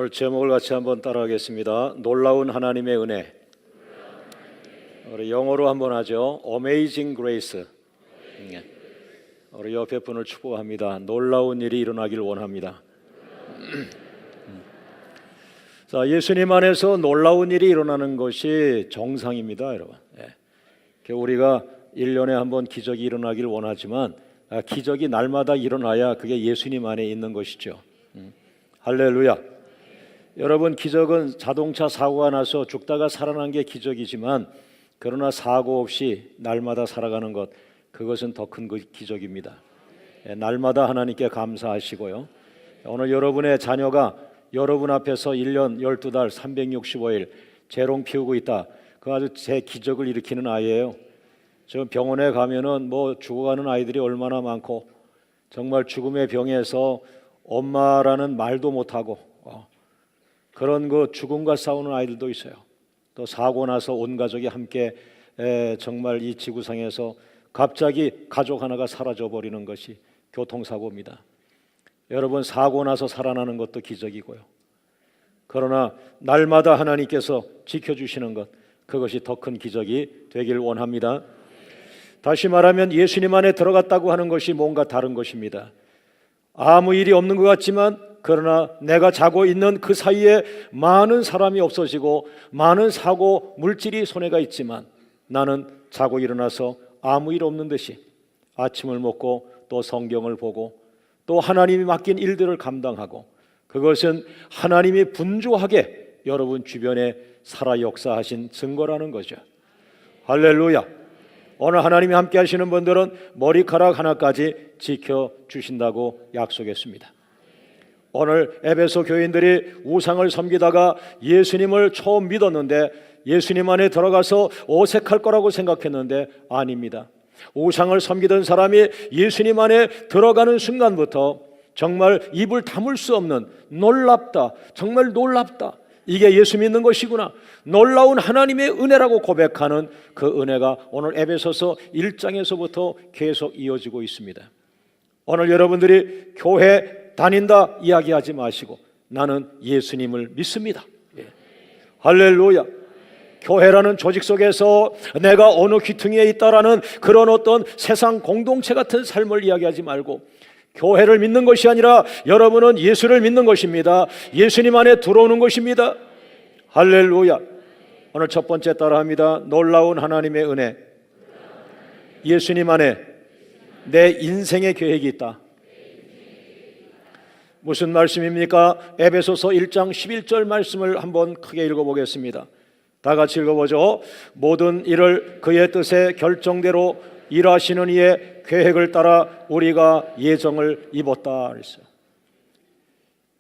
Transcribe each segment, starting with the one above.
오늘 제목을 같이 한번 따라하겠습니다. 놀라운 하나님의 은혜. 우리 영어로 한번 하죠. Amazing Grace. 우리 옆에 분을 축복합니다. 놀라운 일이 일어나길 원합니다. 자, 예수님 안에서 놀라운 일이 일어나는 것이 정상입니다, 여러분. 우리가 1년에 한번 기적이 일어나길 원하지만 기적이 날마다 일어나야 그게 예수님 안에 있는 것이죠. 할렐루야. 여러분, 기적은 자동차 사고가 나서 죽다가 살아난 게 기적이지만 그러나 사고 없이 날마다 살아가는 것, 그것은 더 큰 기적입니다. 날마다 하나님께 감사하시고요. 오늘 여러분의 자녀가 여러분 앞에서 1년 12달 365일 재롱 피우고 있다. 그 아주 제 기적을 일으키는 아이예요. 저 병원에 가면은 죽어가는 아이들이 얼마나 많고, 정말 죽음의 병에서 엄마라는 말도 못하고 그런 죽음과 싸우는 아이들도 있어요. 또 사고 나서 온 가족이 함께 정말 이 지구상에서 갑자기 가족 하나가 사라져 버리는 것이 교통사고입니다. 여러분, 사고 나서 살아나는 것도 기적이고요. 그러나 날마다 하나님께서 지켜주시는 것, 그것이 더 큰 기적이 되길 원합니다. 다시 말하면 예수님 안에 들어갔다고 하는 것이 뭔가 다른 것입니다. 아무 일이 없는 것 같지만 그러나 내가 자고 있는 그 사이에 많은 사람이 없어지고 많은 사고 물질이 손해가 있지만 나는 자고 일어나서 아무 일 없는 듯이 아침을 먹고 또 성경을 보고 또 하나님이 맡긴 일들을 감당하고, 그것은 하나님이 분주하게 여러분 주변에 살아 역사하신 증거라는 거죠. 할렐루야. 오늘 하나님이 함께 하시는 분들은 머리카락 하나까지 지켜주신다고 약속했습니다. 오늘 에베소 교인들이 우상을 섬기다가 예수님을 처음 믿었는데 예수님 안에 들어가서 어색할 거라고 생각했는데 아닙니다. 우상을 섬기던 사람이 예수님 안에 들어가는 순간부터 정말 입을 다물 수 없는 놀랍다, 정말 놀랍다, 이게 예수 믿는 것이구나, 놀라운 하나님의 은혜라고 고백하는 그 은혜가 오늘 에베소서 1장에서부터 계속 이어지고 있습니다. 오늘 여러분들이 교회 다닌다 이야기하지 마시고 나는 예수님을 믿습니다. 할렐루야. 교회라는 조직 속에서 내가 어느 귀퉁이에 있다라는 그런 어떤 세상 공동체 같은 삶을 이야기하지 말고 교회를 믿는 것이 아니라 여러분은 예수를 믿는 것입니다. 예수님 안에 들어오는 것입니다. 할렐루야. 오늘 첫 번째 따라합니다. 놀라운 하나님의 은혜. 예수님 안에 내 인생의 계획이 있다. 무슨 말씀입니까? 에베소서 1장 11절 말씀을 한번 크게 읽어보겠습니다. 다 같이 읽어보죠. 모든 일을 그의 뜻의 결정대로 일하시는 이의 계획을 따라 우리가 예정을 입었다 그랬어요.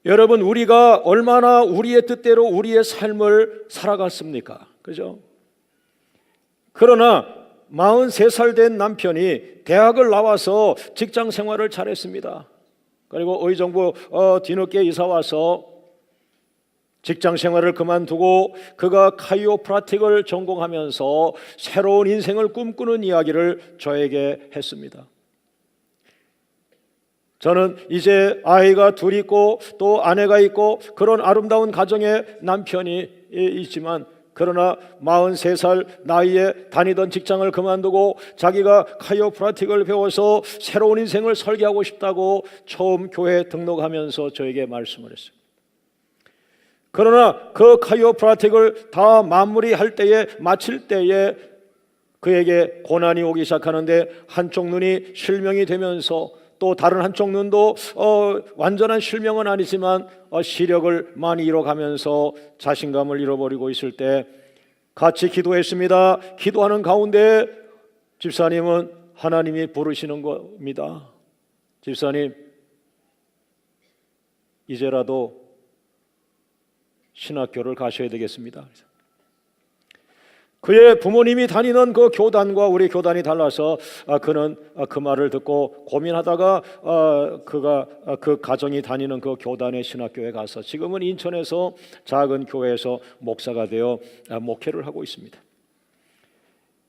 여러분, 우리가 얼마나 우리의 뜻대로 우리의 삶을 살아갔습니까? 그죠? 그러나 43살 된 남편이 대학을 나와서 직장 생활을 잘했습니다. 그리고 의정부 뒤늦게 이사 와서 직장 생활을 그만두고 그가 카이오프라틱을 전공하면서 새로운 인생을 꿈꾸는 이야기를 저에게 했습니다. 저는 이제 아이가 둘 있고 또 아내가 있고 그런 아름다운 가정에 남편이 있지만, 그러나 43살 나이에 다니던 직장을 그만두고 자기가 카이오프라틱을 배워서 새로운 인생을 설계하고 싶다고 처음 교회에 등록하면서 저에게 말씀을 했어요. 그러나 그 카이오프라틱을 다 마무리할 때에, 마칠 때에 그에게 고난이 오기 시작하는데 한쪽 눈이 실명이 되면서 또 다른 한쪽 눈도 완전한 실명은 아니지만 시력을 많이 잃어가면서 자신감을 잃어버리고 있을 때 같이 기도했습니다. 기도하는 가운데 집사님은 하나님이 부르시는 겁니다. 집사님, 이제라도 신학교를 가셔야 되겠습니다. 그의 부모님이 다니는 그 교단과 우리 교단이 달라서 그는 그 말을 듣고 고민하다가 그가 그 가정이 다니는 그 교단의 신학교에 가서 지금은 인천에서 작은 교회에서 목사가 되어 목회를 하고 있습니다.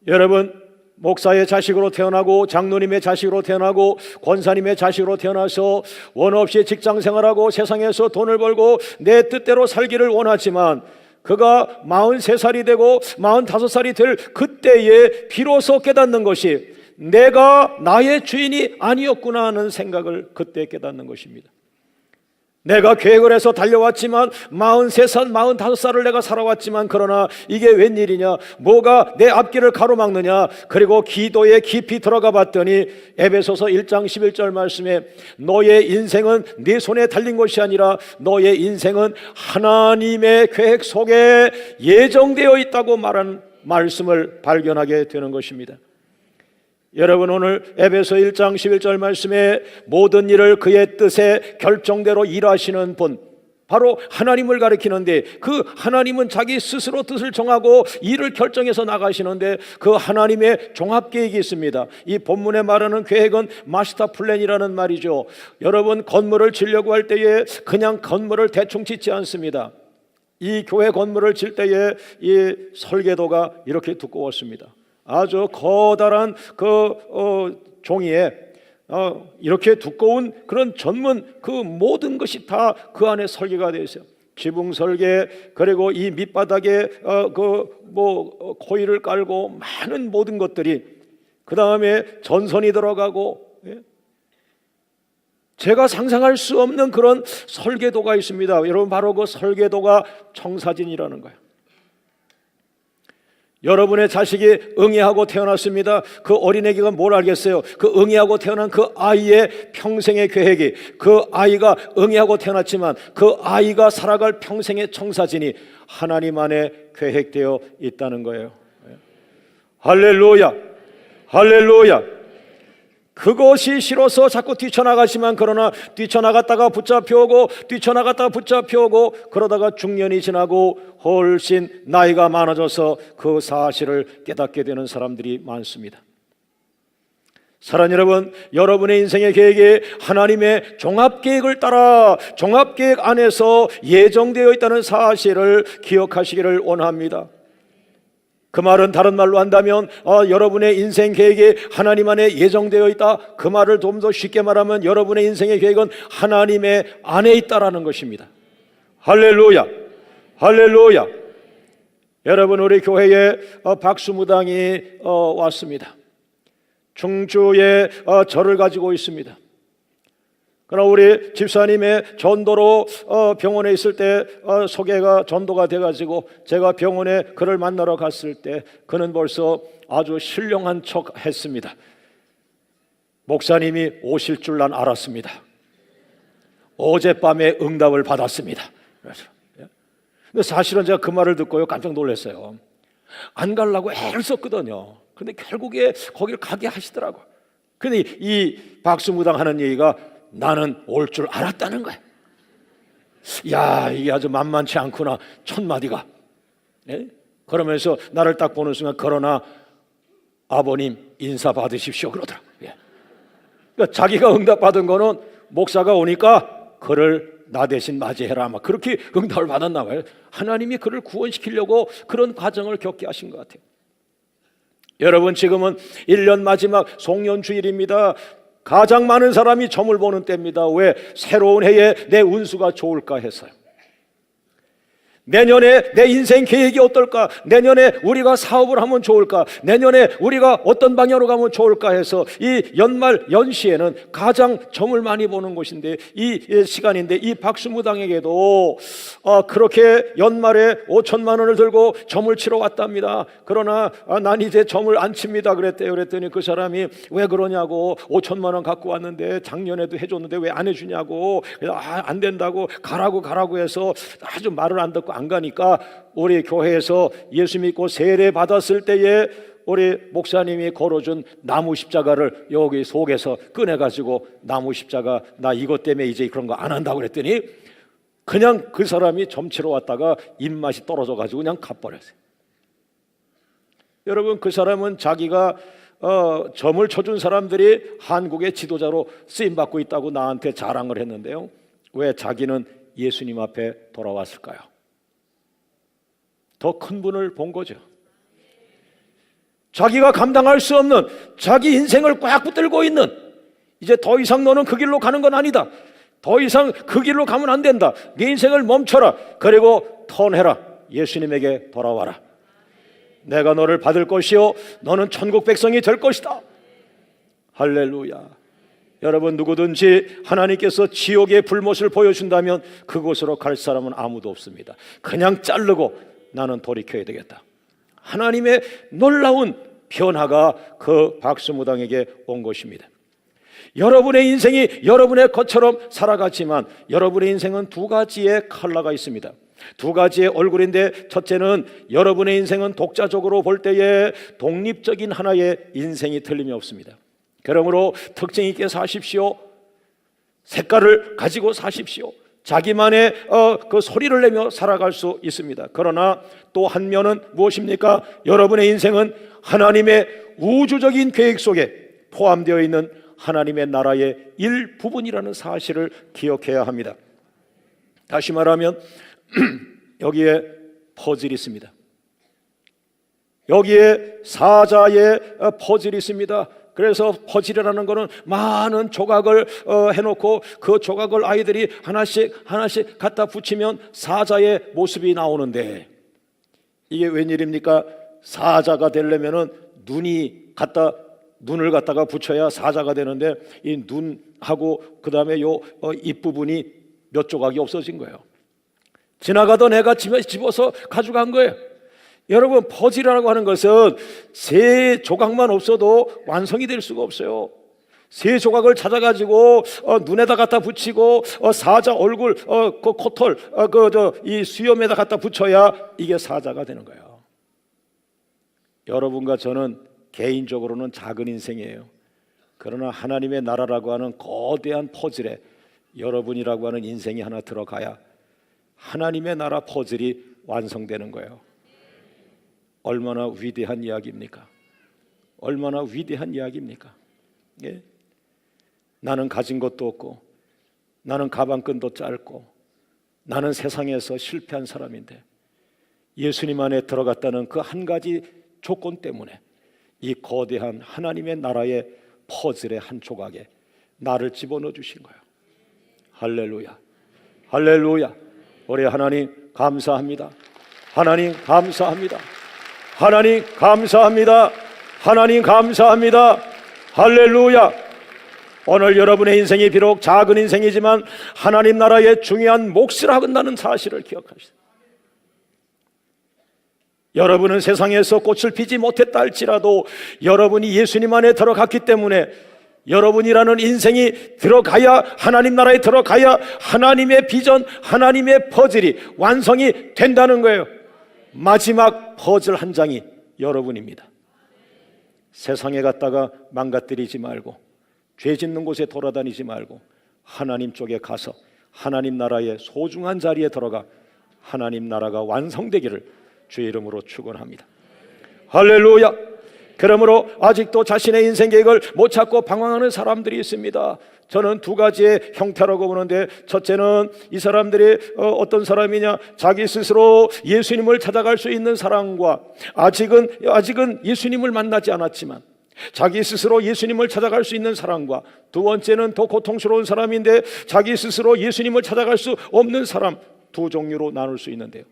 여러분, 목사의 자식으로 태어나고 장로님의 자식으로 태어나고 권사님의 자식으로 태어나서 원 없이 직장 생활하고 세상에서 돈을 벌고 내 뜻대로 살기를 원하지만 그가 43살이 되고 45살이 될 그때에 비로소 깨닫는 것이 내가 나의 주인이 아니었구나 하는 생각을 그때 깨닫는 것입니다. 내가 계획을 해서 달려왔지만 43살, 45살을 내가 살아왔지만 그러나 이게 웬일이냐, 뭐가 내 앞길을 가로막느냐. 그리고 기도에 깊이 들어가 봤더니 에베소서 1장 11절 말씀에 너의 인생은 네 손에 달린 것이 아니라 너의 인생은 하나님의 계획 속에 예정되어 있다고 말하는 말씀을 발견하게 되는 것입니다. 여러분, 오늘 에베소 1장 11절 말씀에 모든 일을 그의 뜻에 결정대로 일하시는 분, 바로 하나님을 가리키는데 그 하나님은 자기 스스로 뜻을 정하고 일을 결정해서 나가시는데 그 하나님의 종합계획이 있습니다. 이 본문에 말하는 계획은 마스터 플랜이라는 말이죠. 여러분, 건물을 지려고 할 때에 그냥 건물을 대충 짓지 않습니다. 이 교회 건물을 질 때에 이 설계도가 이렇게 두꺼웠습니다. 아주 커다란 종이에 이렇게 두꺼운 그런 전문 그 모든 것이 다 그 안에 설계가 되어 있어요. 지붕 설계, 그리고 이 밑바닥에 코일을 깔고 많은 모든 것들이, 그 다음에 전선이 들어가고, 제가 상상할 수 없는 그런 설계도가 있습니다. 여러분, 바로 그 설계도가 청사진이라는 거예요. 여러분의 자식이 응애하고 태어났습니다. 그 어린애기가 뭘 알겠어요? 그 응애하고 태어난 그 아이의 평생의 계획이, 그 아이가 응애하고 태어났지만 그 아이가 살아갈 평생의 청사진이 하나님 안에 계획되어 있다는 거예요. 할렐루야, 할렐루야. 그것이 싫어서 자꾸 뛰쳐나가지만 그러나 뛰쳐나갔다가 붙잡혀오고 뛰쳐나갔다가 붙잡혀오고 그러다가 중년이 지나고 훨씬 나이가 많아져서 그 사실을 깨닫게 되는 사람들이 많습니다. 사랑하는 여러분, 여러분의 인생의 계획이 하나님의 종합계획을 따라 종합계획 안에서 예정되어 있다는 사실을 기억하시기를 원합니다. 그 말은 다른 말로 한다면 여러분의 인생 계획이 하나님 안에 예정되어 있다. 그 말을 좀 더 쉽게 말하면 여러분의 인생의 계획은 하나님의 안에 있다라는 것입니다. 할렐루야, 할렐루야. 여러분, 우리 교회에 박수무당이 왔습니다. 충주에 절을 가지고 있습니다. 그러나 우리 집사님의 전도로 병원에 있을 때 소개가 전도가 돼가지고 제가 병원에 그를 만나러 갔을 때 그는 벌써 아주 신령한 척 했습니다. 목사님이 오실 줄 난 알았습니다. 어젯밤에 응답을 받았습니다. 근데 사실은 제가 그 말을 듣고요 깜짝 놀랐어요. 안 가려고 애를 썼거든요. 근데 결국에 거기를 가게 하시더라고요. 근데 이 박수무당 하는 얘기가 나는 올 줄 알았다는 거야. 야, 이게 아주 만만치 않구나. 첫 마디가. 그러면서 나를 딱 보는 순간 그러나 아버님 인사 받으십시오 그러더라. 그러니까 자기가 응답받은 거는 목사가 오니까 그를 나 대신 맞이해라 아마 그렇게 응답을 받았나 봐요. 하나님이 그를 구원시키려고 그런 과정을 겪게 하신 것 같아요. 여러분, 지금은 1년 마지막 송년주일입니다. 가장 많은 사람이 점을 보는 때입니다. 왜? 새로운 해에 내 운수가 좋을까 해서요. 내년에 내 인생 계획이 어떨까? 내년에 우리가 사업을 하면 좋을까? 내년에 우리가 어떤 방향으로 가면 좋을까 해서 이 연말 연시에는 가장 점을 많이 보는 곳인데 이 시간인데 이 박수무당에게도 그렇게 연말에 5천만 원을 들고 점을 치러 왔답니다. 그러나 난 이제 점을 안 칩니다 그랬대요. 그랬더니 그 사람이 왜 그러냐고, 5천만 원 갖고 왔는데 작년에도 해줬는데 왜 안 해주냐고, 안 된다고 가라고 해서 아주 말을 안 듣고 안 가니까 우리 교회에서 예수 믿고 세례 받았을 때에 우리 목사님이 걸어준 나무 십자가를 여기 속에서 꺼내가지고 나무 십자가 나 이것 때문에 이제 그런 거 안 한다고 그랬더니 그냥 그 사람이 점치러 왔다가 입맛이 떨어져가지고 그냥 가버렸어요. 여러분, 그 사람은 자기가 점을 쳐준 사람들이 한국의 지도자로 쓰임받고 있다고 나한테 자랑을 했는데요. 왜 자기는 예수님 앞에 돌아왔을까요? 더 큰 분을 본 거죠. 자기가 감당할 수 없는 자기 인생을 꽉 붙들고 있는, 이제 더 이상 너는 그 길로 가는 건 아니다, 더 이상 그 길로 가면 안 된다, 네 인생을 멈춰라, 그리고 턴해라, 예수님에게 돌아와라. 내가 너를 받을 것이요 너는 천국 백성이 될 것이다. 할렐루야. 여러분, 누구든지 하나님께서 지옥의 불못을 보여준다면 그곳으로 갈 사람은 아무도 없습니다. 그냥 자르고 나는 돌이켜야 되겠다. 하나님의 놀라운 변화가 그 박수무당에게 온 것입니다. 여러분의 인생이 여러분의 것처럼 살아가지만 여러분의 인생은 두 가지의 컬러가 있습니다. 두 가지의 얼굴인데, 첫째는 여러분의 인생은 독자적으로 볼 때에 독립적인 하나의 인생이 틀림이 없습니다. 그러므로 특징 있게 사십시오. 색깔을 가지고 사십시오. 자기만의 그 소리를 내며 살아갈 수 있습니다. 그러나 또 한 면은 무엇입니까? 여러분의 인생은 하나님의 우주적인 계획 속에 포함되어 있는 하나님의 나라의 일부분이라는 사실을 기억해야 합니다. 다시 말하면 여기에 퍼즐이 있습니다. 여기에 사자의 퍼즐이 있습니다. 그래서 퍼즐이라는 것은 많은 조각을 해놓고 그 조각을 아이들이 하나씩 갖다 붙이면 사자의 모습이 나오는데, 이게 웬일입니까? 사자가 되려면은 눈을 갖다가 붙여야 사자가 되는데, 이 눈하고 그 다음에 요 입부분이 몇 조각이 없어진 거예요. 지나가던 애가 집어서 가져간 거예요. 여러분, 퍼즐이라고 하는 것은 세 조각만 없어도 완성이 될 수가 없어요. 세 조각을 찾아가지고 눈에다 갖다 붙이고 사자 얼굴, 그 코털, 이 수염에다 갖다 붙여야 이게 사자가 되는 거예요. 여러분과 저는 개인적으로는 작은 인생이에요. 그러나 하나님의 나라라고 하는 거대한 퍼즐에 여러분이라고 하는 인생이 하나 들어가야 하나님의 나라 퍼즐이 완성되는 거예요. 얼마나 위대한 이야기입니까? 얼마나 위대한 이야기입니까? 예? 나는 가진 것도 없고, 나는 가방끈도 짧고, 나는 세상에서 실패한 사람인데 예수님 안에 들어갔다는 그 한 가지 조건 때문에 이 거대한 하나님의 나라의 퍼즐의 한 조각에 나를 집어넣어 주신 거예요. 할렐루야, 할렐루야. 우리 하나님 감사합니다. 하나님 감사합니다. 하나님 감사합니다. 하나님 감사합니다. 할렐루야. 오늘 여러분의 인생이 비록 작은 인생이지만 하나님 나라의 중요한 몫을 한다는 사실을 기억하시오. 여러분은 세상에서 꽃을 피지 못했다 할지라도 여러분이 예수님 안에 들어갔기 때문에 여러분이라는 인생이 들어가야, 하나님 나라에 들어가야 하나님의 비전, 하나님의 퍼즐이 완성이 된다는 거예요. 마지막 퍼즐 한 장이 여러분입니다. 세상에 갔다가 망가뜨리지 말고, 죄 짓는 곳에 돌아다니지 말고 하나님 쪽에 가서 하나님 나라의 소중한 자리에 들어가 하나님 나라가 완성되기를 주의 이름으로 축원합니다. 할렐루야. 그러므로 아직도 자신의 인생 계획을 못 찾고 방황하는 사람들이 있습니다. 저는 두 가지의 형태라고 보는데, 첫째는 이 사람들이 어떤 사람이냐, 자기 스스로 예수님을 찾아갈 수 있는 사람과 아직은 예수님을 만나지 않았지만 자기 스스로 예수님을 찾아갈 수 있는 사람과, 두 번째는 더 고통스러운 사람인데 자기 스스로 예수님을 찾아갈 수 없는 사람, 두 종류로 나눌 수 있는데요.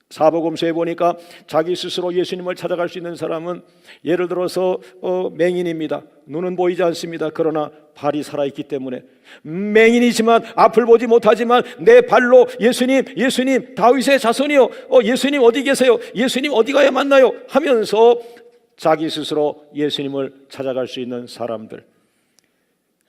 사복음서에 보니까 자기 스스로 예수님을 찾아갈 수 있는 사람은 예를 들어서 맹인입니다. 눈은 보이지 않습니다. 그러나 발이 살아있기 때문에 맹인이지만 앞을 보지 못하지만 내 발로 예수님 다윗의 자손이요, 예수님 어디 계세요? 예수님 어디 가야 만나요? 하면서 자기 스스로 예수님을 찾아갈 수 있는 사람들.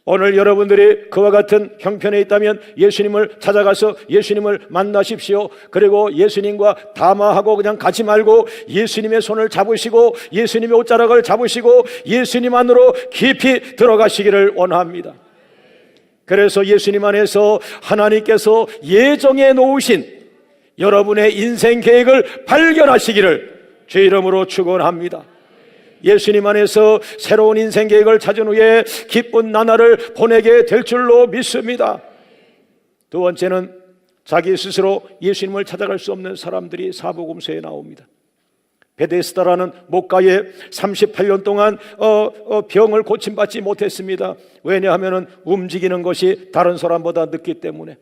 오늘 여러분들이 그와 같은 형편에 있다면 예수님을 찾아가서 예수님을 만나십시오. 그리고 예수님과 담화하고 그냥 가지 말고 예수님의 손을 잡으시고 예수님의 옷자락을 잡으시고 예수님 안으로 깊이 들어가시기를 원합니다. 그래서 예수님 안에서 하나님께서 예정해 놓으신 여러분의 인생 계획을 발견하시기를 주의 이름으로 축원합니다. 예수님 안에서 새로운 인생 계획을 찾은 후에 기쁜 나날을 보내게 될 줄로 믿습니다. 두 번째는 자기 스스로 예수님을 찾아갈 수 없는 사람들이 사복음서에 나옵니다. 베데스다라는 목가에 38년 동안 병을 고침받지 못했습니다. 왜냐하면 움직이는 것이 다른 사람보다 늦기 때문에,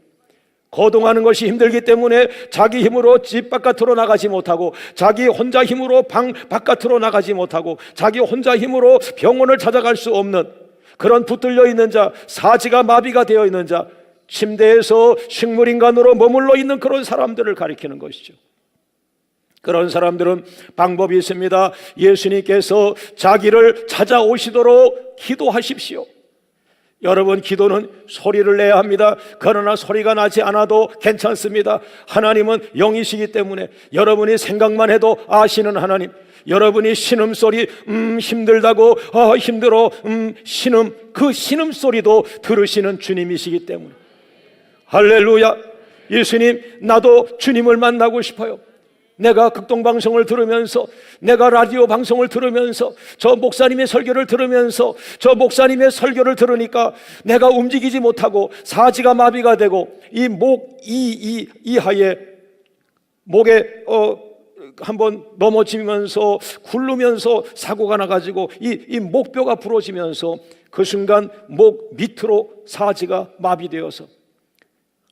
거동하는 것이 힘들기 때문에 자기 힘으로 집 바깥으로 나가지 못하고, 자기 혼자 힘으로 방 바깥으로 나가지 못하고, 자기 혼자 힘으로 병원을 찾아갈 수 없는 그런 붙들려 있는 자, 사지가 마비가 되어 있는 자, 침대에서 식물인간으로 머물러 있는 그런 사람들을 가리키는 것이죠. 그런 사람들은 방법이 있습니다. 예수님께서 자기를 찾아오시도록 기도하십시오. 여러분, 기도는 소리를 내야 합니다. 그러나 소리가 나지 않아도 괜찮습니다. 하나님은 영이시기 때문에 여러분이 생각만 해도 아시는 하나님, 여러분이 신음소리 힘들다고 힘들어 신음, 그 신음소리도 들으시는 주님이시기 때문에, 할렐루야. 예수님, 나도 주님을 만나고 싶어요. 내가 극동방송을 들으면서, 내가 라디오 방송을 들으면서, 저 목사님의 설교를 들으면서, 저 목사님의 설교를 들으니까 내가 움직이지 못하고 사지가 마비가 되고, 이 목 이하에 목에 한번 넘어지면서 굴르면서 사고가 나가지고 이 목뼈가 부러지면서 그 순간 목 밑으로 사지가 마비되어서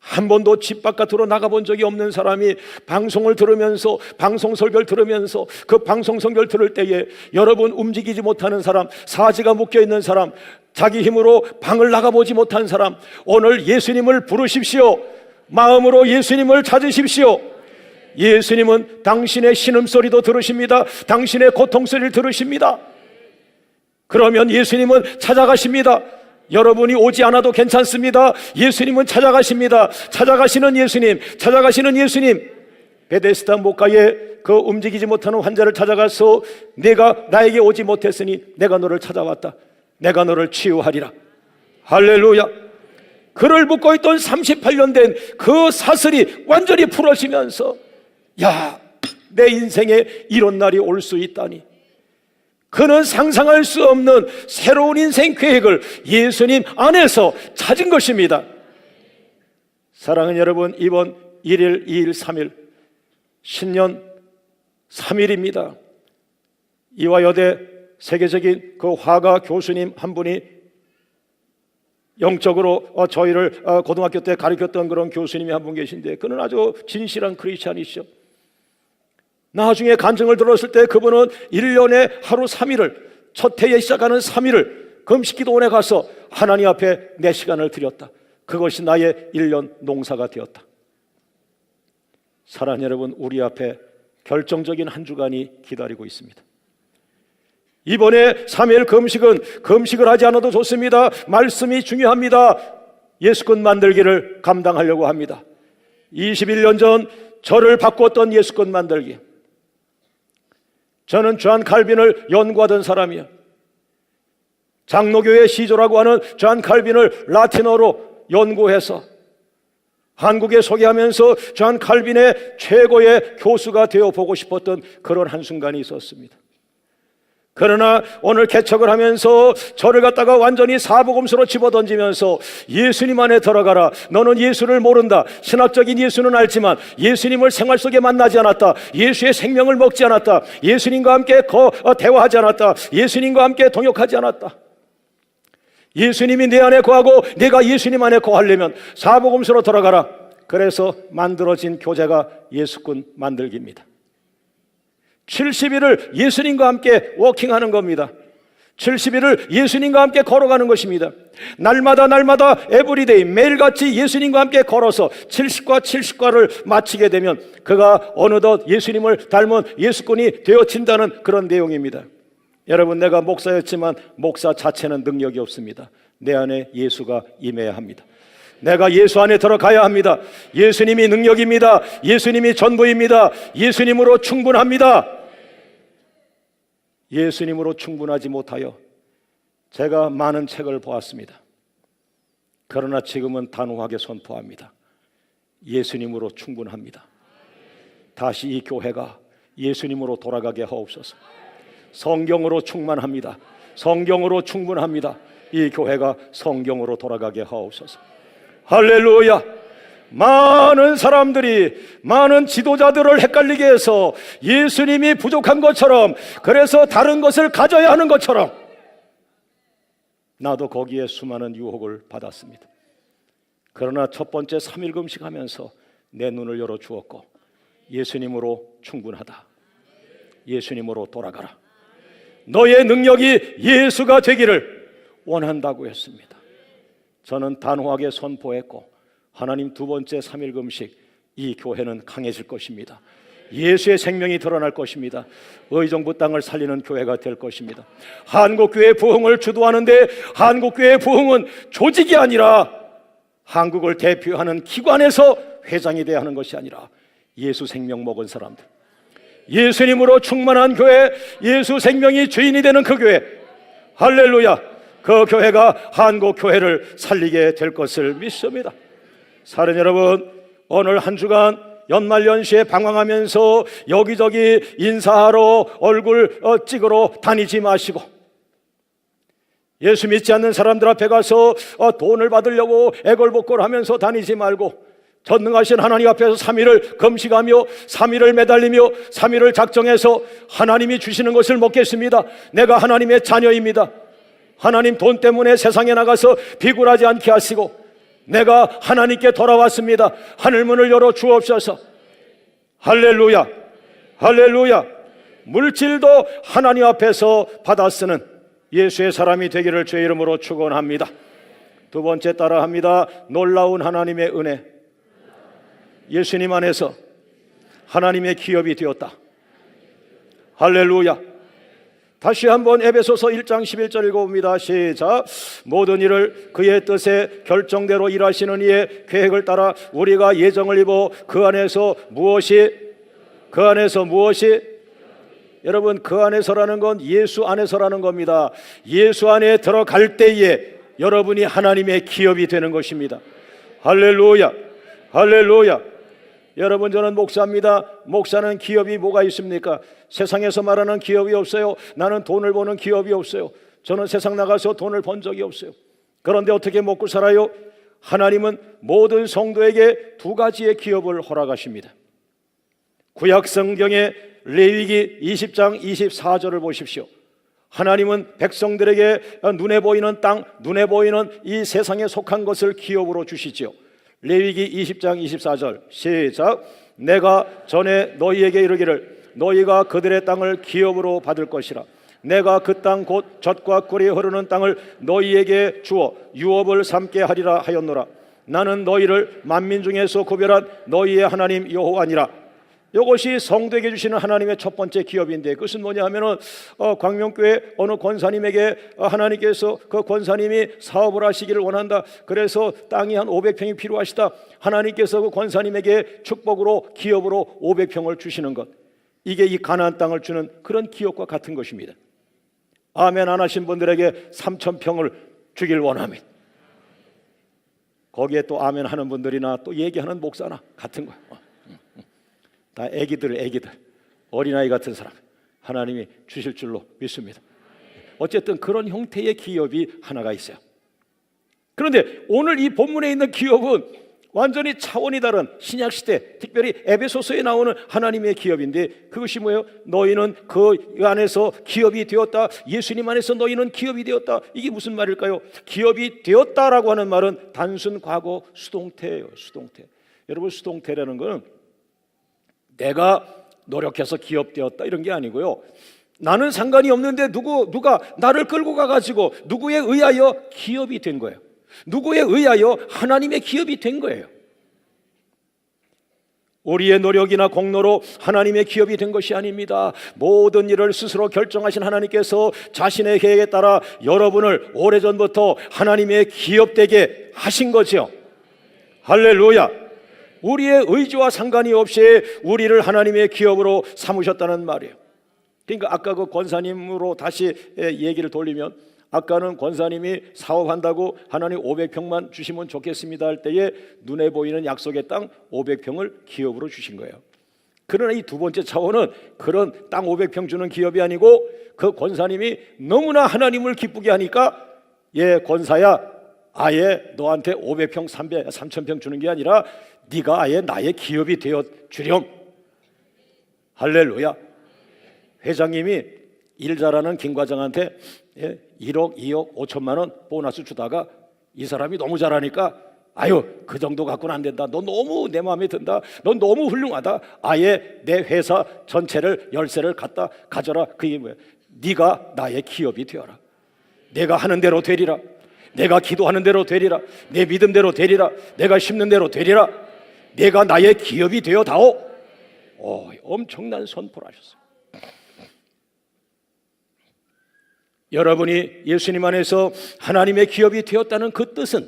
한 번도 집 바깥으로 나가본 적이 없는 사람이 방송을 들으면서, 방송 설교를 들으면서, 그 방송 설교를 들을 때에 여러분, 움직이지 못하는 사람, 사지가 묶여있는 사람, 자기 힘으로 방을 나가보지 못한 사람, 오늘 예수님을 부르십시오. 마음으로 예수님을 찾으십시오. 예수님은 당신의 신음소리도 들으십니다. 당신의 고통소리를 들으십니다. 그러면 예수님은 찾아가십니다. 여러분이 오지 않아도 괜찮습니다. 예수님은 찾아가십니다. 찾아가시는 예수님, 찾아가시는 예수님. 베데스다 목가에 그 움직이지 못하는 환자를 찾아가서, 내가 나에게 오지 못했으니 내가 너를 찾아왔다. 내가 너를 치유하리라. 할렐루야. 그를 묶고 있던 38년 된 그 사슬이 완전히 풀어지면서, 야, 내 인생에 이런 날이 올 수 있다니. 그는 상상할 수 없는 새로운 인생 계획을 예수님 안에서 찾은 것입니다. 사랑하는 여러분, 이번 1일, 2일, 3일 신년 3일입니다. 이화여대 세계적인 그 화가 교수님 한 분이, 영적으로 저희를 고등학교 때 가르쳤던 그런 교수님이 한 분 계신데, 그는 아주 진실한 크리스찬이시죠. 나중에 간증을 들었을 때 그분은 1년에 하루 3일을, 첫 해에 시작하는 3일을 금식기도원에 가서 하나님 앞에 내 시간을 드렸다. 그것이 나의 1년 농사가 되었다. 사랑하는 여러분, 우리 앞에 결정적인 한 주간이 기다리고 있습니다. 이번에 3일 금식은 금식을 하지 않아도 좋습니다. 말씀이 중요합니다. 예수권 만들기를 감당하려고 합니다. 21년 전 저를 바꿨던 예수권 만들기. 저는 존 칼빈을 연구하던 사람이에요. 장로교회 시조라고 하는 존 칼빈을 라틴어로 연구해서 한국에 소개하면서 존 칼빈의 최고의 교수가 되어보고 싶었던 그런 한순간이 있었습니다. 그러나 오늘 개척을 하면서 저를 갖다가 완전히 사복음서로 집어던지면서, 예수님 안에 들어가라. 너는 예수를 모른다. 신학적인 예수는 알지만 예수님을 생활 속에 만나지 않았다. 예수의 생명을 먹지 않았다. 예수님과 함께 대화하지 않았다. 예수님과 함께 동역하지 않았다. 예수님이 내 안에 거하고 내가 예수님 안에 거하려면 사복음서로 들어가라. 그래서 만들어진 교재가 예수권 만들기입니다. 70일을 예수님과 함께 워킹하는 겁니다. 70일을 예수님과 함께 걸어가는 것입니다. 날마다 에브리데이, 매일같이 예수님과 함께 걸어서 70과 70과를 마치게 되면 그가 어느덧 예수님을 닮은 예수꾼이 되어진다는 그런 내용입니다. 여러분, 내가 목사였지만 목사 자체는 능력이 없습니다. 내 안에 예수가 임해야 합니다. 내가 예수 안에 들어가야 합니다. 예수님이 능력입니다. 예수님이 전부입니다. 예수님으로 충분합니다. 예수님으로 충분하지 못하여 제가 많은 책을 보았습니다. 그러나 지금은 단호하게 선포합니다. 예수님으로 충분합니다. 다시 이 교회가 예수님으로 돌아가게 하옵소서. 성경으로 충만합니다. 성경으로 충분합니다. 이 교회가 성경으로 돌아가게 하옵소서. 할렐루야. 많은 사람들이 많은 지도자들을 헷갈리게 해서 예수님이 부족한 것처럼, 그래서 다른 것을 가져야 하는 것처럼 나도 거기에 수많은 유혹을 받았습니다. 그러나 첫 번째 3일 금식하면서 내 눈을 열어 주었고, 예수님으로 충분하다, 예수님으로 돌아가라, 너의 능력이 예수가 되기를 원한다고 했습니다. 저는 단호하게 선포했고, 하나님 두 번째 3일 금식, 이 교회는 강해질 것입니다. 예수의 생명이 드러날 것입니다. 의정부 땅을 살리는 교회가 될 것입니다. 한국교회 부흥을 주도하는데, 한국교회 부흥은 조직이 아니라 한국을 대표하는 기관에서 회장이 되어야 하는 것이 아니라 예수 생명 먹은 사람들, 예수님으로 충만한 교회, 예수 생명이 주인이 되는 그 교회, 할렐루야, 그 교회가 한국교회를 살리게 될 것을 믿습니다. 사랑 여러분, 오늘 한 주간 연말연시에 방황하면서 여기저기 인사하러 얼굴 찍으러 다니지 마시고, 예수 믿지 않는 사람들 앞에 가서 돈을 받으려고 애걸복걸 하면서 다니지 말고, 전능하신 하나님 앞에서 3일을 금식하며 3일을 매달리며 3일을 작정해서 하나님이 주시는 것을 먹겠습니다. 내가 하나님의 자녀입니다. 하나님 돈 때문에 세상에 나가서 비굴하지 않게 하시고, 내가 하나님께 돌아왔습니다. 하늘문을 열어 주옵소서. 할렐루야, 할렐루야. 물질도 하나님 앞에서 받아 쓰는 예수의 사람이 되기를 주의 이름으로 축원합니다. 두 번째 따라합니다. 놀라운 하나님의 은혜. 예수님 안에서 하나님의 기업이 되었다. 할렐루야. 다시 한번 에베소서 1장 11절 읽어봅니다. 시작. 모든 일을 그의 뜻에 결정대로 일하시는 이의 계획을 따라 우리가 예정을 입어 그 안에서 무엇이 여러분, 그 안에서라는 건 예수 안에서라는 겁니다. 예수 안에 들어갈 때에 여러분이 하나님의 기업이 되는 것입니다. 할렐루야, 할렐루야. 여러분, 저는 목사입니다. 목사는 기업이 뭐가 있습니까? 세상에서 말하는 기업이 없어요. 나는 돈을 버는 기업이 없어요. 저는 세상 나가서 돈을 번 적이 없어요. 그런데 어떻게 먹고 살아요? 하나님은 모든 성도에게 두 가지의 기업을 허락하십니다. 구약 성경의 레위기 20장 24절을 보십시오. 하나님은 백성들에게 눈에 보이는 땅, 눈에 보이는 이 세상에 속한 것을 기업으로 주시지요. 레위기 20장 24절 시작. 내가 전에 너희에게 이르기를 너희가 그들의 땅을 기업으로 받을 것이라. 내가 그 땅 곧 젖과 꿀이 흐르는 땅을 너희에게 주어 유업을 삼게 하리라 하였노라. 나는 너희를 만민 중에서 구별한 너희의 하나님 여호와니라. 이것이 성도에게 주시는 하나님의 첫 번째 기업인데, 그것은 뭐냐 하면은 광명교회 어느 권사님에게 하나님께서 그 권사님이 사업을 하시기를 원한다. 그래서 땅이 한 500평이 필요하시다. 하나님께서 그 권사님에게 축복으로 기업으로 500평을 주시는 것, 이게 이 가나안 땅을 주는 그런 기업과 같은 것입니다. 아멘 안 하신 분들에게 3,000평을 주길 원합니다. 거기에 또 아멘 하는 분들이나 또 얘기하는 목사나 같은 거예요. 다 애기들 어린아이 같은 사람 하나님이 주실 줄로 믿습니다. 어쨌든 그런 형태의 기업이 하나가 있어요. 그런데 오늘 이 본문에 있는 기업은 완전히 차원이 다른 신약시대, 특별히 에베소서에 나오는 하나님의 기업인데, 그것이 뭐예요? 너희는 그 안에서 기업이 되었다. 예수님 안에서 너희는 기업이 되었다. 이게 무슨 말일까요? 기업이 되었다라고 하는 말은 단순 과거 수동태예요. 수동태. 여러분, 수동태라는 것은 내가 노력해서 기업되었다 이런 게 아니고요. 나는 상관이 없는데 누가 나를 끌고 가가지고 누구에 의하여 기업이 된 거예요. 누구에 의하여 하나님의 기업이 된 거예요. 우리의 노력이나 공로로 하나님의 기업이 된 것이 아닙니다. 모든 일을 스스로 결정하신 하나님께서 자신의 계획에 따라 여러분을 오래전부터 하나님의 기업되게 하신 거죠. 할렐루야. 우리의 의지와 상관이 없이 우리를 하나님의 기업으로 삼으셨다는 말이에요. 그러니까 아까 그 권사님으로 다시 얘기를 돌리면, 아까는 권사님이 사업한다고 하나님 500평만 주시면 좋겠습니다 할 때에 눈에 보이는 약속의 땅 500평을 기업으로 주신 거예요. 그러나 이 두 번째 차원은 그런 땅 500평 주는 기업이 아니고, 그 권사님이 너무나 하나님을 기쁘게 하니까, 예 권사야 아예 너한테 500평, 3,000평 주는 게 아니라 네가 아예 나의 기업이 되어 주렴. 할렐루야. 회장님이 일 잘하는 김 과장한테 1억, 2억, 5천만 원 보너스 주다가 이 사람이 너무 잘하니까 아유 그 정도 갖고는 안 된다. 너 너무 내 마음에 든다. 너 너무 훌륭하다. 아예 내 회사 전체를 열쇠를 갖다 가져라. 그게 뭐야? 네가 나의 기업이 되어라. 내가 하는 대로 되리라. 내가 기도하는 대로 되리라. 내 믿음대로 되리라. 내가 심는 대로 되리라. 내가 나의 기업이 되어다오. 엄청난 선포를 하셨어요. 여러분이 예수님 안에서 하나님의 기업이 되었다는 그 뜻은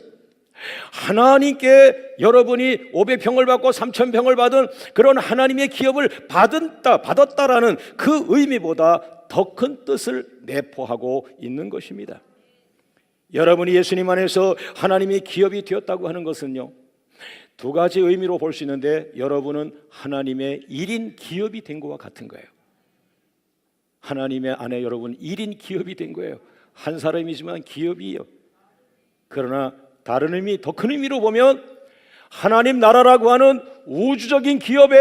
하나님께 여러분이 500평을 받고 3,000평을 받은 그런 하나님의 기업을 받았다라는 그 의미보다 더 큰 뜻을 내포하고 있는 것입니다. 여러분이 예수님 안에서 하나님의 기업이 되었다고 하는 것은요, 두 가지 의미로 볼 수 있는데 여러분은 하나님의 1인 기업이 된 것과 같은 거예요. 하나님의 안에 여러분 1인 기업이 된 거예요. 한 사람이지만 기업이에요. 그러나 다른 의미, 더 큰 의미로 보면 하나님 나라라고 하는 우주적인 기업에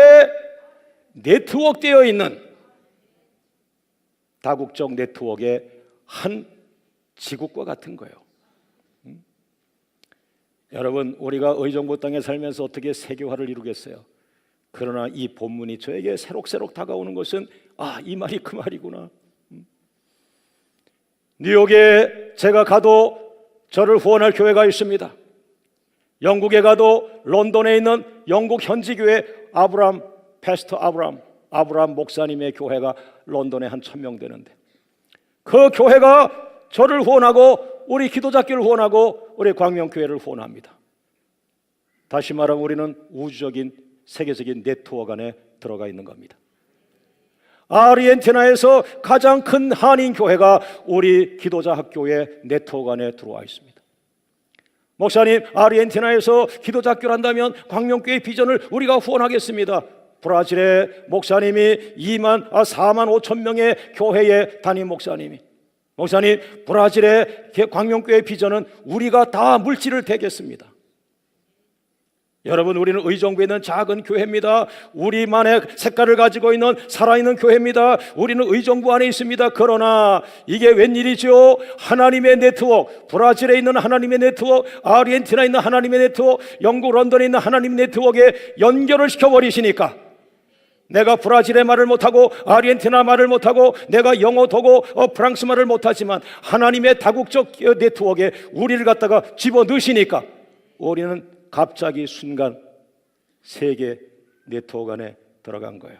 네트워크되어 있는 다국적 네트워크의 한 지국과 같은 거예요. 여러분, 우리가 의정부 땅에 살면서 어떻게 세계화를 이루겠어요? 그러나 이 본문이 저에게 새록새록 다가오는 것은 이 말이 그 말이구나. 뉴욕에 제가 가도 저를 후원할 교회가 있습니다. 영국에 가도 런던에 있는 영국 현지교회 패스터 아브람 목사님의 교회가 런던에 한 1,000명 되는데 그 교회가 저를 후원하고 우리 기도자교를 후원하고 우리 광명교회를 후원합니다. 다시 말하면 우리는 우주적인 세계적인 네트워크 안에 들어가 있는 겁니다. 아르헨티나에서 가장 큰 한인교회가 우리 기도자 학교의 네트워크 안에 들어와 있습니다. 목사님, 아르헨티나에서 기도자교를 한다면 광명교회 비전을 우리가 후원하겠습니다. 브라질의 목사님이 4만 5천 명의 교회의 담임 목사님이 목사님, 브라질의 광명교회 비전은 우리가 다 물질을 대겠습니다. 여러분, 우리는 의정부에 있는 작은 교회입니다. 우리만의 색깔을 가지고 있는 살아있는 교회입니다. 우리는 의정부 안에 있습니다. 그러나 이게 웬일이죠? 하나님의 네트워크, 브라질에 있는 하나님의 네트워크, 아르헨티나에 있는 하나님의 네트워크, 영국 런던에 있는 하나님의 네트워크에 연결을 시켜버리시니까 내가 브라질의 말을 못하고 아르헨티나 말을 못하고 내가 영어, 독어, 프랑스 말을 못하지만 하나님의 다국적 네트워크에 우리를 갖다가 집어넣으시니까 우리는 갑자기 순간 세계 네트워크 안에 들어간 거예요.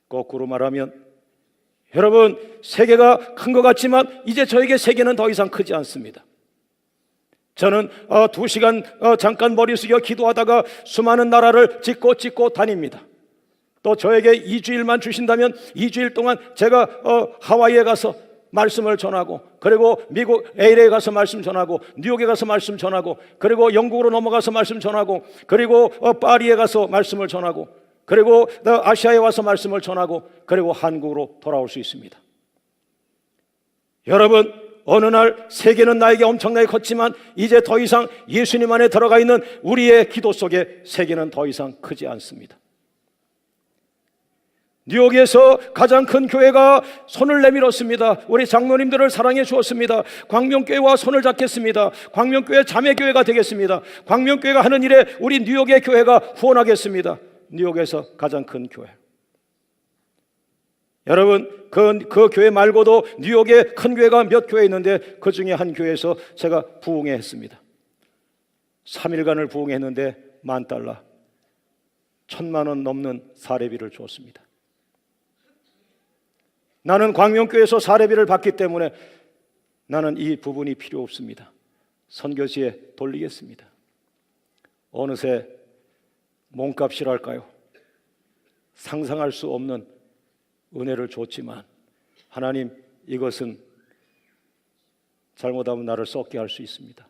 거꾸로 말하면 여러분, 세계가 큰 것 같지만 이제 저에게 세계는 더 이상 크지 않습니다. 저는 2시간 잠깐 머리 숙여 기도하다가 수많은 나라를 찍고 다닙니다. 또 저에게 2주일만 주신다면 2주일 동안 제가 하와이에 가서 말씀을 전하고, 그리고 미국 LA에 가서 말씀 전하고, 뉴욕에 가서 말씀 전하고, 그리고 영국으로 넘어가서 말씀 전하고, 그리고 파리에 가서 말씀을 전하고, 그리고 아시아에 와서 말씀을 전하고, 그리고 한국으로 돌아올 수 있습니다. 여러분, 어느 날 세계는 나에게 엄청나게 컸지만 이제 더 이상 예수님 안에 들어가 있는 우리의 기도 속에 세계는 더 이상 크지 않습니다. 뉴욕에서 가장 큰 교회가 손을 내밀었습니다. 우리 장로님들을 사랑해 주었습니다. 광명교회와 손을 잡겠습니다. 광명교회 자매교회가 되겠습니다. 광명교회가 하는 일에 우리 뉴욕의 교회가 후원하겠습니다. 뉴욕에서 가장 큰 교회. 여러분, 그 교회 말고도 뉴욕에 큰 교회가 몇 교회 있는데 그 중에 한 교회에서 제가 부흥회 했습니다. 3일간을 부흥했는데 $10,000, 1,000만 원 넘는 사례비를 주었습니다. 나는 광명교회에서 사례비를 받기 때문에 나는 이 부분이 필요 없습니다. 선교지에 돌리겠습니다. 어느새 몸값이랄까요? 상상할 수 없는 은혜를 줬지만 하나님, 이것은 잘못하면 나를 썩게 할 수 있습니다.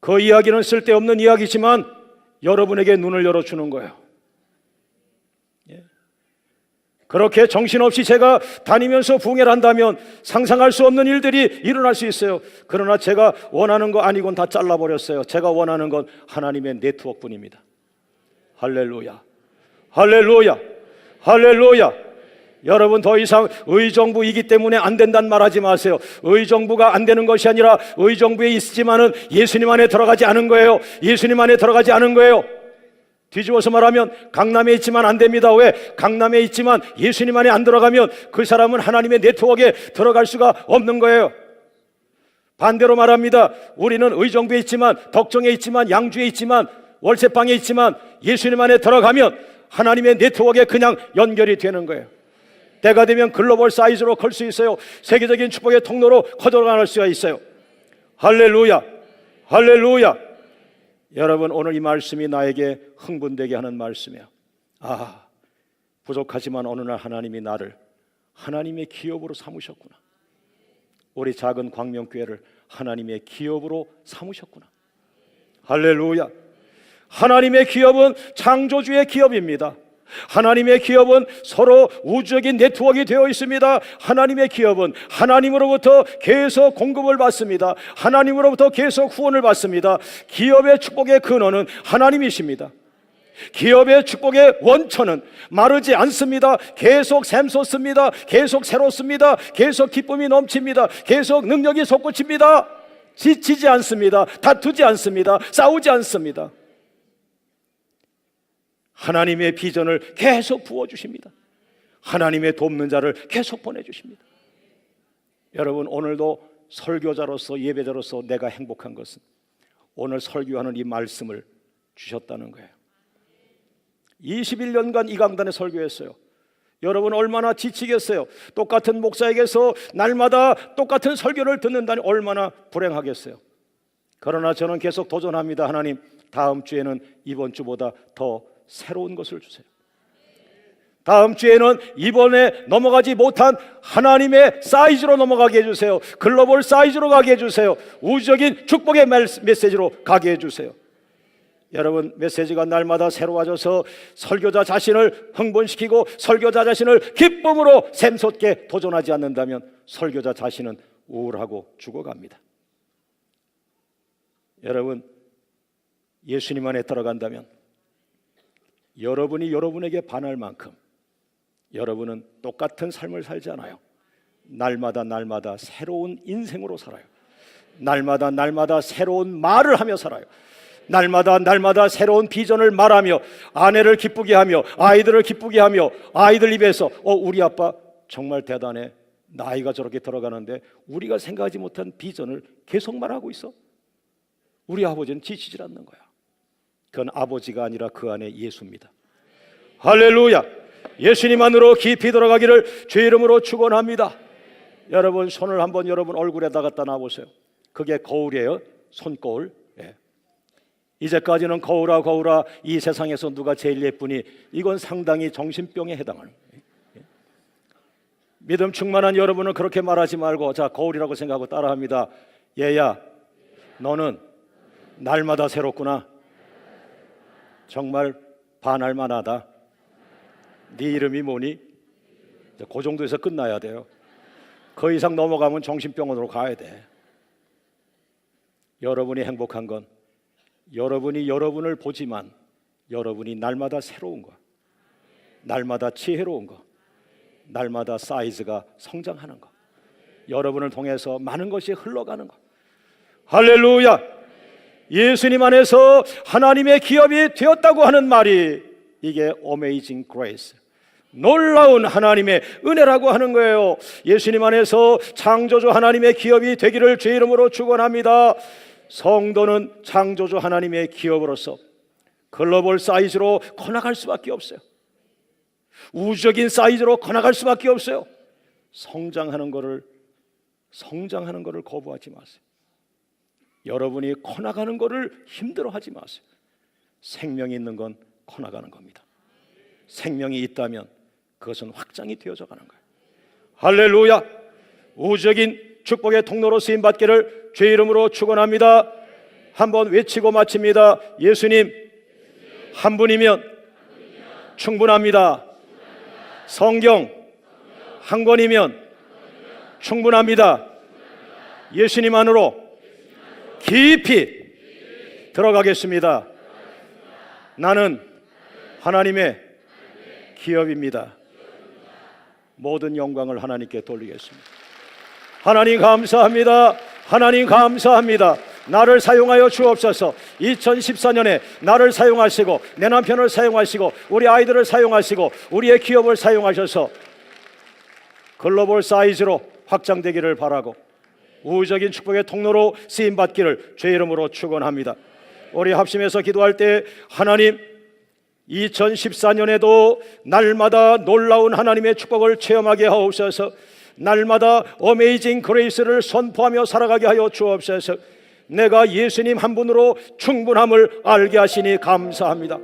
그 이야기는 쓸데없는 이야기지만 여러분에게 눈을 열어주는 거예요. 그렇게 정신없이 제가 다니면서 부흥회를 한다면 상상할 수 없는 일들이 일어날 수 있어요. 그러나 제가 원하는 거 아니곤 다 잘라버렸어요. 제가 원하는 건 하나님의 네트워크뿐입니다. 할렐루야, 할렐루야, 할렐루야. 여러분, 더 이상 의정부이기 때문에 안 된다는 말하지 마세요. 의정부가 안 되는 것이 아니라 의정부에 있지만은 예수님 안에 들어가지 않은 거예요. 예수님 안에 들어가지 않은 거예요. 뒤집어서 말하면 강남에 있지만 안 됩니다. 왜? 강남에 있지만 예수님 안에 안 들어가면 그 사람은 하나님의 네트워크에 들어갈 수가 없는 거예요. 반대로 말합니다. 우리는 의정부에 있지만, 덕정에 있지만, 양주에 있지만, 월세방에 있지만 예수님 안에 들어가면 하나님의 네트워크에 그냥 연결이 되는 거예요. 때가 되면 글로벌 사이즈로 클 수 있어요. 세계적인 축복의 통로로 커져나갈 수가 있어요. 할렐루야, 할렐루야. 여러분, 오늘 이 말씀이 나에게 흥분되게 하는 말씀이에요. 부족하지만 어느 날 하나님이 나를 하나님의 기업으로 삼으셨구나. 우리 작은 광명교회를 하나님의 기업으로 삼으셨구나. 할렐루야. 하나님의 기업은 창조주의 기업입니다. 하나님의 기업은 서로 우주적인 네트워크가 되어 있습니다. 하나님의 기업은 하나님으로부터 계속 공급을 받습니다. 하나님으로부터 계속 후원을 받습니다. 기업의 축복의 근원은 하나님이십니다. 기업의 축복의 원천은 마르지 않습니다. 계속 샘솟습니다. 계속 새롭습니다. 계속 기쁨이 넘칩니다. 계속 능력이 솟구칩니다. 지치지 않습니다. 다투지 않습니다. 싸우지 않습니다. 하나님의 비전을 계속 부어주십니다. 하나님의 돕는 자를 계속 보내주십니다. 여러분, 오늘도 설교자로서, 예배자로서 내가 행복한 것은 오늘 설교하는 이 말씀을 주셨다는 거예요. 21년간 이 강단에 설교했어요. 여러분, 얼마나 지치겠어요. 똑같은 목사에게서 날마다 똑같은 설교를 듣는다니 얼마나 불행하겠어요. 그러나 저는 계속 도전합니다. 하나님, 다음 주에는 이번 주보다 더 새로운 것을 주세요. 다음 주에는 이번에 넘어가지 못한 하나님의 사이즈로 넘어가게 해주세요. 글로벌 사이즈로 가게 해주세요. 우주적인 축복의 메시지로 가게 해주세요. 여러분, 메시지가 날마다 새로워져서 설교자 자신을 흥분시키고 설교자 자신을 기쁨으로 샘솟게 도전하지 않는다면 설교자 자신은 우울하고 죽어갑니다. 여러분, 예수님 안에 들어간다면 여러분이 여러분에게 반할 만큼 여러분은 똑같은 삶을 살지 않아요. 날마다 날마다 새로운 인생으로 살아요. 날마다 날마다 새로운 말을 하며 살아요. 날마다 날마다 새로운 비전을 말하며 아내를 기쁘게 하며 아이들을 기쁘게 하며 아이들 입에서 우리 아빠 정말 대단해. 나이가 저렇게 들어가는데 우리가 생각하지 못한 비전을 계속 말하고 있어. 우리 아버지는 지치질 않는 거야. 그건 아버지가 아니라 그 안에 예수입니다. 할렐루야. 예수님 안으로 깊이 들어가기를 주의 이름으로 축원합니다. 여러분, 손을 한번 여러분 얼굴에다 갖다 놔보세요. 그게 거울이에요. 손거울. 이제까지는 거울아 거울아 이 세상에서 누가 제일 예쁘니, 이건 상당히 정신병에 해당하는 거예요. 믿음 충만한 여러분은 그렇게 말하지 말고, 자, 거울이라고 생각하고 따라합니다. 얘야, 너는 날마다 새롭구나. 정말 반할 만하다. 네 이름이 뭐니? 그 정도에서 끝나야 돼요. 그 이상 넘어가면 정신병원으로 가야 돼. 여러분이 행복한 건 여러분이 여러분을 보지만 여러분이 날마다 새로운 거, 날마다 지혜로운 거, 날마다 사이즈가 성장하는 거, 여러분을 통해서 많은 것이 흘러가는 거. 할렐루야. 예수님 안에서 하나님의 기업이 되었다고 하는 말이 이게 Amazing Grace, 놀라운 하나님의 은혜라고 하는 거예요. 예수님 안에서 창조주 하나님의 기업이 되기를 주의 이름으로 축원합니다. 성도는 창조주 하나님의 기업으로서 글로벌 사이즈로 커나갈 수밖에 없어요. 우주적인 사이즈로 커나갈 수밖에 없어요. 성장하는 것을 거부하지 마세요. 여러분이 커나가는 것을 힘들어하지 마세요. 생명이 있는 건 커나가는 겁니다. 생명이 있다면 그것은 확장이 되어져 가는 거예요. 할렐루야. 우주적인 축복의 통로로 쓰임받기를 주의 이름으로 축원합니다. 한번 외치고 마칩니다. 예수님 한 분이면 충분합니다. 성경 한 권이면 충분합니다. 예수님 안으로 깊이 들어가겠습니다. 나는 하나님의 기업입니다. 모든 영광을 하나님께 돌리겠습니다. 하나님 감사합니다. 하나님 감사합니다. 나를 사용하여 주옵소서. 2014년에 나를 사용하시고 내 남편을 사용하시고 우리 아이들을 사용하시고 우리의 기업을 사용하셔서 글로벌 사이즈로 확장되기를 바라고 우주적인 축복의 통로로 쓰임받기를 주의 이름으로 축원합니다. 우리 합심해서 기도할 때 하나님 2014년에도 날마다 놀라운 하나님의 축복을 체험하게 하옵소서. 날마다 어메이징 그레이스를 선포하며 살아가게 하여 주옵소서. 내가 예수님 한 분으로 충분함을 알게 하시니 감사합니다.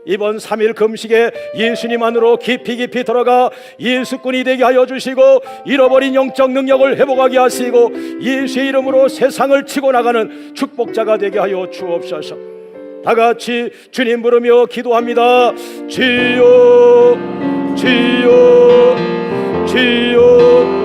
이번 3일 금식에 예수님 안으로 깊이 들어가 예수꾼이 되게 하여 주시고 잃어버린 영적 능력을 회복하게 하시고 예수의 이름으로 세상을 치고 나가는 축복자가 되게 하여 주옵소서. 다 같이 주님 부르며 기도합니다. 주여 주여 주여